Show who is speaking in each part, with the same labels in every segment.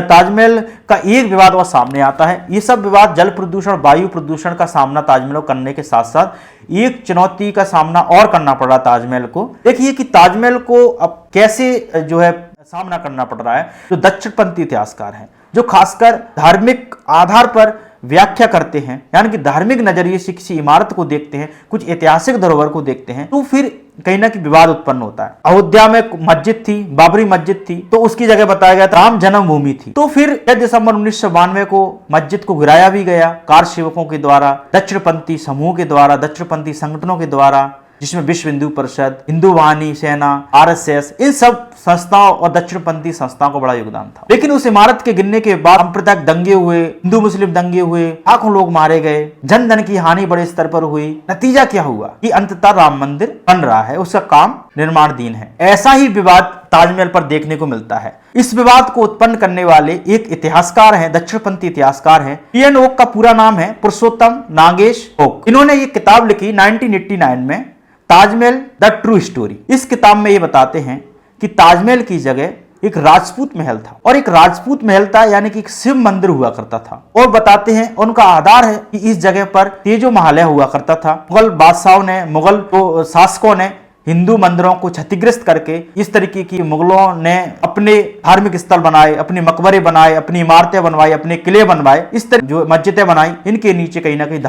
Speaker 1: ताजमहल का एक विवाद और सामने आता है। ये सब विवाद जल प्रदूषण, वायु प्रदूषण का सामना ताजमहल को करने के साथ साथ एक चुनौती का सामना और करना पड़ रहा ताजमहल को। देखिए कि ताजमहल को अब कैसे जो है सामना करना पड़ रहा है। जो दक्षिणपंथी इतिहासकार हैं, जो खासकर धार्मिक आधार पर व्याख्या करते हैं, यानी कि धार्मिक नजरिए से किसी इमारत को देखते हैं, कुछ ऐतिहासिक धरोहर को देखते हैं, तो फिर कहीं ना कहीं विवाद उत्पन्न होता है। अयोध्या में मस्जिद थी, बाबरी मस्जिद थी, तो उसकी जगह बताया गया था राम जन्मभूमि थी। तो फिर 6 दिसंबर 1992 को मस्जिद को गिराया भी गया कार सेवकों के द्वारा, दक्षिणपंथी समूह के द्वारा, दक्षिणपंथी संगठनों के द्वारा, जिसमें विश्व हिंदू परिषद, हिंदू वाहिनी सेना, आरएसएस, इन सब संस्थाओं और दक्षिणपंथी संस्थाओं का बड़ा योगदान था। लेकिन उस इमारत के गिरने के बाद सांप्रदायिक दंगे हुए, हिंदू मुस्लिम दंगे हुए, लाखों लोग मारे गए, जन धन की हानि बड़े स्तर पर हुई। नतीजा क्या हुआ कि अंततः राम मंदिर बन रहा है, उसका काम निर्माणाधीन है। ऐसा ही विवाद ताजमहल पर देखने को मिलता है। इस विवाद को उत्पन्न करने वाले एक इतिहासकार हैं, दक्षिणपंथी इतिहासकार हैं। पीएन ओक का पूरा नाम है पुरुषोत्तम नागेश ओक। इन्होंने ये किताब लिखी 1989 में, ताजमहल द ट्रू स्टोरी। इस किताब में ये बताते हैं कि ताजमहल की जगह एक राजपूत महल था, और एक राजपूत महल था यानी कि एक शिव मंदिर हुआ करता था। और बताते हैं उनका आधार है कि इस जगह पर तेजो महालय हुआ करता था। मुगल बादशाहों ने, मुगल शासकों ने हिंदू मंदिरों को क्षतिग्रस्त करके इस तरीके की मुगलों ने अपने धार्मिक स्थल बनाए, अपने मकबरे बनाए, अपनी इमारतें बनवाई, अपने किले बनवाए, इस तरह जो मस्जिदें बनाई, इनके नीचे कहीं ना कहीं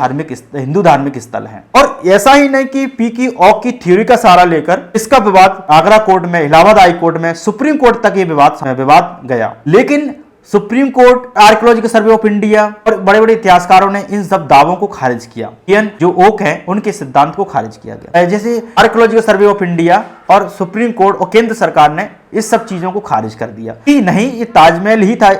Speaker 1: हिंदू धार्मिक स्थल हैं। और ऐसा ही नहीं कि पी ओक की थ्योरी का सहारा लेकर इसका विवाद आगरा कोर्ट में, इलाहाबाद हाई कोर्ट में, सुप्रीम कोर्ट तक ये विवाद गया। लेकिन supreme court, archaeological survey of India और बड़े बड़े इतिहासकारों ने इन सब दावों को खारिज किया। पीएन जो ओक हैं, उनके सिद्धांत को खारिज किया गया। जैसे आर्कियोलॉजिकल सर्वे ऑफ इंडिया और सुप्रीम कोर्ट और केंद्र सरकार ने इस सब चीजों को खारिज कर दिया कि नहीं, ये ताजमहल ही था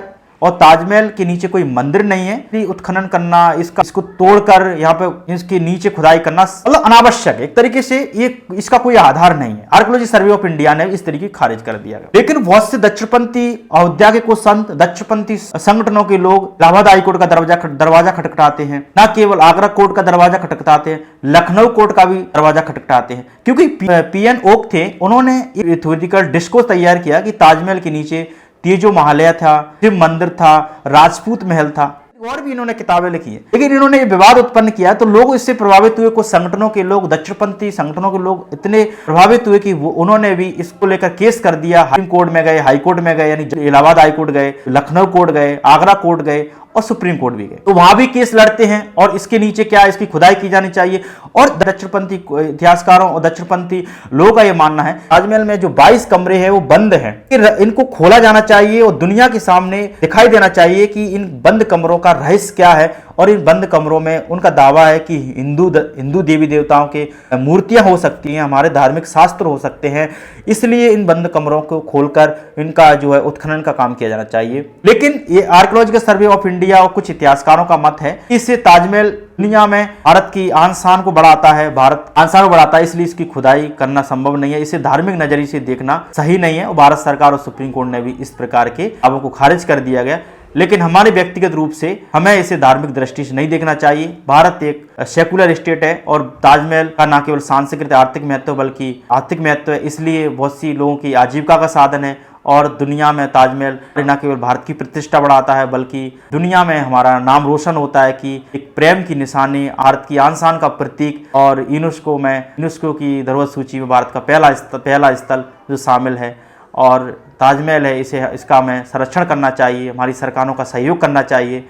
Speaker 1: और ताजमहल के नीचे कोई मंदिर नहीं है। उत्खनन करना, इसको तोड़कर यहाँ पे इसके नीचे खुदाई करना मतलब अनावश्यक है। एक तरीके से ये इसका कोई आधार नहीं है। आर्कियोलॉजी सर्वे ऑफ इंडिया ने इस तरीके खारिज कर दिया गया। लेकिन बहुत से दक्षिणपंथी, अयोध्या के कुछ संत, दक्षिणपंथी संगठनों के लोग इलाहाबाद हाई कोर्ट का दरवाजा खटखटाते हैं। न केवल आगरा कोर्ट का दरवाजा खटखटाते हैं, लखनऊ कोर्ट का भी दरवाजा खटखटाते हैं, क्योंकि पीएन ओक थे, उन्होंने थ्योरेटिकल डिस्कोर्स तैयार किया कि ताजमहल के नीचे तेजो महालय था, शिव मंदिर था, राजपूत महल था, और भी इन्होंने किताबें लिखी है। लेकिन इन्होंने ये विवाद उत्पन्न किया तो लोग इससे प्रभावित हुए। कुछ संगठनों के लोग, दक्षिणपंथी संगठनों के लोग इतने प्रभावित हुए कि उन्होंने भी इसको लेकर केस कर दिया। सुप्रीम कोर्ट में गए, हाई कोर्ट में गए, यानी इलाहाबाद हाई कोर्ट गए, लखनऊ कोर्ट गए, आगरा कोर्ट गए और सुप्रीम कोर्ट भी गए। तो वहां भी केस लड़ते हैं और इसके नीचे क्या, इसकी खुदाई की जानी चाहिए। और दक्षिणपंथी इतिहासकारों और दक्षिणपंथी लोगों का यह मानना है ताजमहल में जो 22 कमरे हैं वो बंद हैं, इनको खोला जाना चाहिए और दुनिया के सामने दिखाई देना चाहिए कि इन बंद कमरों का रहस्य क्या है। और इन बंद कमरों में उनका दावा है कि हिंदू देवी देवताओं के मूर्तियां हो सकती हैं, हमारे धार्मिक शास्त्र हो सकते हैं, इसलिए इन बंद कमरों को खोलकर इनका जो है उत्खनन का काम किया जाना चाहिए। लेकिन ये आर्कियोलॉजिकल सर्वे ऑफ इंडिया और कुछ इतिहासकारों का मत है कि इससे ताजमहल दुनिया में भारत की आन शान को बढ़ाता है, भारत आन शान को बढ़ाता है, इसलिए इसकी खुदाई करना संभव नहीं है। इसे धार्मिक नजरिए से देखना सही नहीं है। और भारत सरकार और सुप्रीम कोर्ट ने भी इस प्रकार के दावों को खारिज कर दिया गया। लेकिन हमारे व्यक्तिगत रूप से हमें इसे धार्मिक दृष्टि से नहीं देखना चाहिए। भारत एक सेकुलर स्टेट है और ताजमहल का न केवल सांस्कृतिक आर्थिक महत्व बल्कि आर्थिक महत्व है, इसलिए बहुत सी लोगों की आजीविका का साधन है। और दुनिया में ताजमहल न केवल भारत की प्रतिष्ठा बढ़ाता है बल्कि दुनिया में हमारा नाम रोशन होता है कि एक प्रेम की निशानी, भारत की आन शान का प्रतीक। और यूनेस्को की धरोहर सूची में भारत का पहला स्थल जो शामिल है और ताजमहल है, इसका हमें संरक्षण करना चाहिए, हमारी सरकारों का सहयोग करना चाहिए।